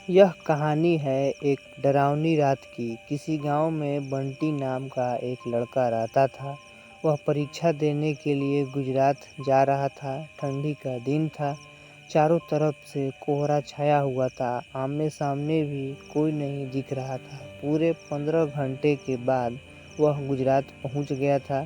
यह कहानी है एक डरावनी रात की। किसी गांव में बंटी नाम का एक लड़का रहता था। वह परीक्षा देने के लिए गुजरात जा रहा था। ठंडी का दिन था। चारों तरफ से कोहरा छाया हुआ था। आमने सामने भी कोई नहीं दिख रहा था। पूरे 15 घंटे के बाद वह गुजरात पहुंच गया था।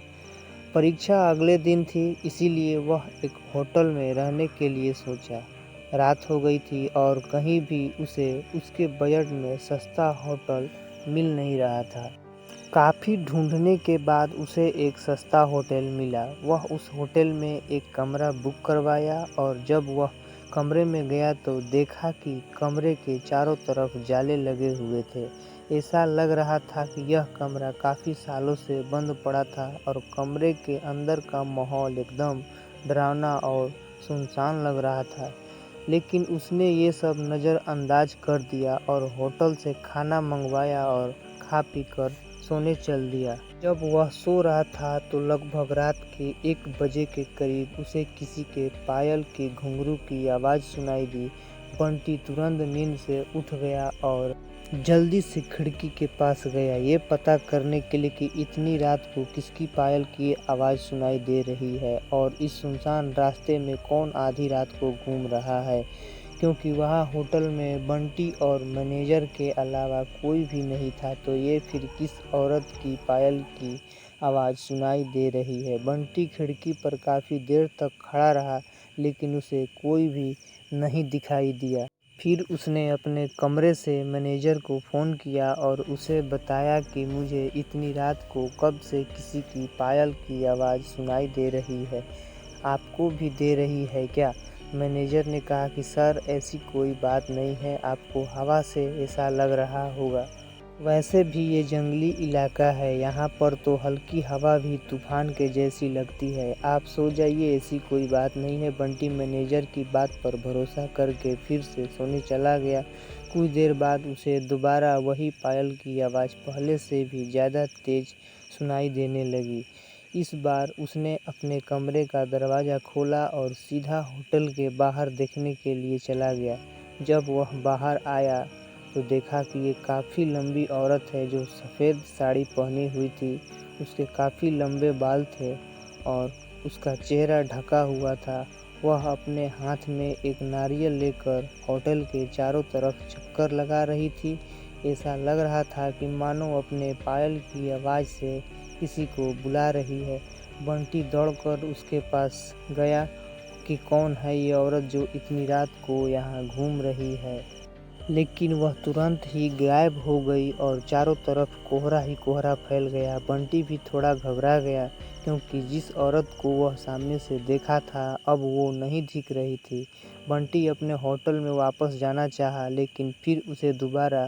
परीक्षा अगले दिन थी, इसीलिए वह एक होटल में रहने के लिए सोचा। रात हो गई थी और कहीं भी उसे उसके बजट में सस्ता होटल मिल नहीं रहा था। काफ़ी ढूंढने के बाद उसे एक सस्ता होटल मिला। वह उस होटल में एक कमरा बुक करवाया और जब वह कमरे में गया तो देखा कि कमरे के चारों तरफ जाले लगे हुए थे। ऐसा लग रहा था कि यह कमरा काफ़ी सालों से बंद पड़ा था और कमरे के अंदर का माहौल एकदम डरावना और सुनसान लग रहा था। लेकिन उसने ये सब नज़रअंदाज कर दिया और होटल से खाना मंगवाया और खा पी कर सोने चल दिया। जब वह सो रहा था तो लगभग रात के 1 बजे के करीब उसे किसी के पायल के घुंघरू की आवाज़ सुनाई दी। बंटी तुरंत नींद से उठ गया और जल्दी से खिड़की के पास गया, ये पता करने के लिए कि इतनी रात को किसकी पायल की आवाज़ सुनाई दे रही है और इस सुनसान रास्ते में कौन आधी रात को घूम रहा है, क्योंकि वहाँ होटल में बंटी और मैनेजर के अलावा कोई भी नहीं था। तो ये फिर किस औरत की पायल की आवाज़ सुनाई दे रही है। बंटी खिड़की पर काफ़ी देर तक खड़ा रहा, लेकिन उसे कोई भी नहीं दिखाई दिया। फिर उसने अपने कमरे से मैनेजर को फ़ोन किया और उसे बताया कि मुझे इतनी रात को कब से किसी की पायल की आवाज़ सुनाई दे रही है। आपको भी दे रही है क्या? मैनेजर ने कहा कि सर, ऐसी कोई बात नहीं है, आपको हवा से ऐसा लग रहा होगा। वैसे भी ये जंगली इलाका है, यहाँ पर तो हल्की हवा भी तूफान के जैसी लगती है। आप सो जाइए, ऐसी कोई बात नहीं है। बंटी मैनेजर की बात पर भरोसा करके फिर से सोने चला गया। कुछ देर बाद उसे दोबारा वही पायल की आवाज़ पहले से भी ज़्यादा तेज सुनाई देने लगी। इस बार उसने अपने कमरे का दरवाज़ा खोला और सीधा होटल के बाहर देखने के लिए चला गया। जब वह बाहर आया तो देखा कि ये काफ़ी लंबी औरत है जो सफ़ेद साड़ी पहनी हुई थी। उसके काफ़ी लंबे बाल थे और उसका चेहरा ढका हुआ था। वह अपने हाथ में एक नारियल लेकर होटल के चारों तरफ चक्कर लगा रही थी। ऐसा लग रहा था कि मानो अपने पायल की आवाज़ से किसी को बुला रही है। बंटी दौड़कर उसके पास गया कि कौन है ये औरत जो इतनी रात को यहाँ घूम रही है। लेकिन वह तुरंत ही गायब हो गई और चारों तरफ कोहरा ही कोहरा फैल गया। बंटी भी थोड़ा घबरा गया, क्योंकि जिस औरत को वह सामने से देखा था अब वो नहीं दिख रही थी। बंटी अपने होटल में वापस जाना चाहा, लेकिन फिर उसे दोबारा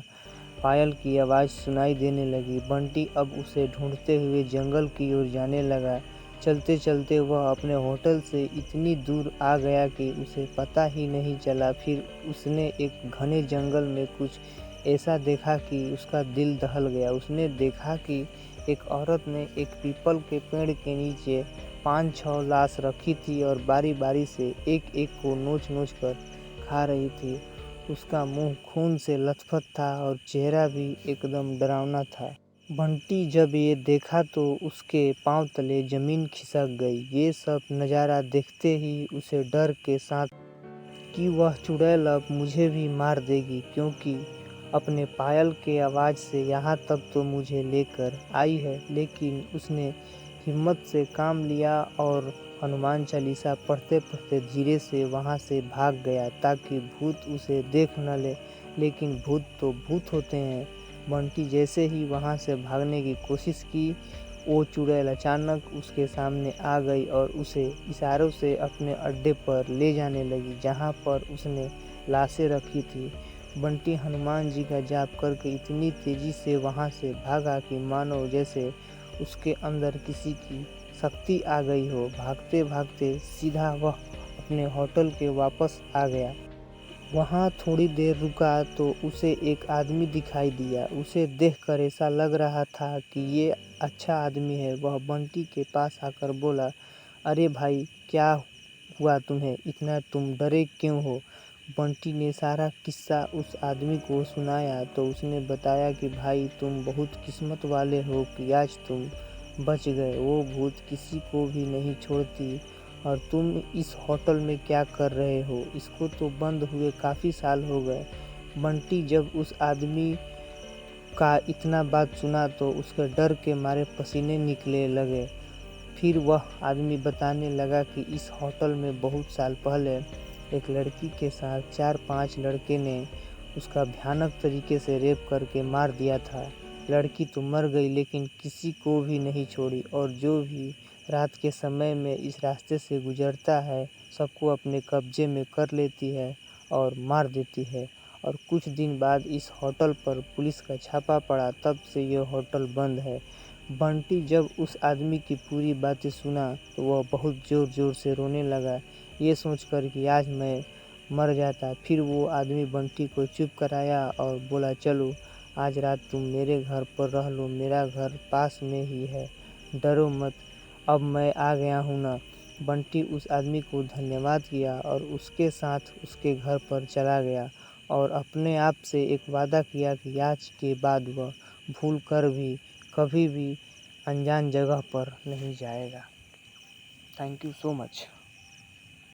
पायल की आवाज़ सुनाई देने लगी। बंटी अब उसे ढूंढते हुए जंगल की ओर जाने लगा। चलते चलते वह अपने होटल से इतनी दूर आ गया कि उसे पता ही नहीं चला। फिर उसने एक घने जंगल में कुछ ऐसा देखा कि उसका दिल दहल गया। उसने देखा कि एक औरत ने एक पीपल के पेड़ के नीचे 5-6 लाश रखी थी और बारी बारी से एक एक को नोच नोच कर खा रही थी। उसका मुंह खून से लथपथ था और चेहरा भी एकदम डरावना था। बंटी जब ये देखा तो उसके पांव तले जमीन खिसक गई। ये सब नज़ारा देखते ही उसे डर के साथ कि वह चुड़ैल अब मुझे भी मार देगी, क्योंकि अपने पायल के आवाज़ से यहाँ तक तो मुझे लेकर आई है। लेकिन उसने हिम्मत से काम लिया और हनुमान चालीसा पढ़ते पढ़ते धीरे से वहाँ से भाग गया, ताकि भूत उसे देख न ले। लेकिन भूत तो भूत होते हैं। बंटी जैसे ही वहाँ से भागने की कोशिश की, वो चुड़ैल अचानक उसके सामने आ गई और उसे इशारों से अपने अड्डे पर ले जाने लगी, जहाँ पर उसने लाशें रखी थी। बंटी हनुमान जी का जाप करके इतनी तेज़ी से वहाँ से भागा कि मानो जैसे उसके अंदर किसी की शक्ति आ गई हो। भागते भागते सीधा वह अपने होटल के वापस आ गया। वहाँ थोड़ी देर रुका तो उसे एक आदमी दिखाई दिया। उसे देखकर ऐसा लग रहा था कि ये अच्छा आदमी है। वह बंटी के पास आकर बोला, अरे भाई, क्या हुआ तुम्हें? इतना तुम डरे क्यों हो? बंटी ने सारा किस्सा उस आदमी को सुनाया तो उसने बताया कि भाई तुम बहुत किस्मत वाले हो कि आज तुम बच गए। वो भूत किसी को भी नहीं छोड़ती और तुम इस होटल में क्या कर रहे हो? इसको तो बंद हुए काफ़ी साल हो गए। बंटी जब उस आदमी का इतना बात सुना तो उसके डर के मारे पसीने निकलने लगे। फिर वह आदमी बताने लगा कि इस होटल में बहुत साल पहले एक लड़की के साथ 4-5 लड़के ने उसका भयानक तरीके से रेप करके मार दिया था। लड़की तो मर गई लेकिन किसी को भी नहीं छोड़ी और जो भी रात के समय में इस रास्ते से गुजरता है सबको अपने कब्जे में कर लेती है और मार देती है। और कुछ दिन बाद इस होटल पर पुलिस का छापा पड़ा, तब से यह होटल बंद है। बंटी जब उस आदमी की पूरी बातें सुना तो वह बहुत ज़ोर ज़ोर से रोने लगा, ये सोचकर कि आज मैं मर जाता। फिर वो आदमी बंटी को चुप कराया और बोला, चलो आज रात तुम मेरे घर पर रह लो, मेरा घर पास में ही है, डरो मत, अब मैं आ गया हूँ ना। बंटी उस आदमी को धन्यवाद किया और उसके साथ उसके घर पर चला गया और अपने आप से एक वादा किया कि आज के बाद वह भूल कर भी कभी भी अनजान जगह पर नहीं जाएगा। Thank you so much.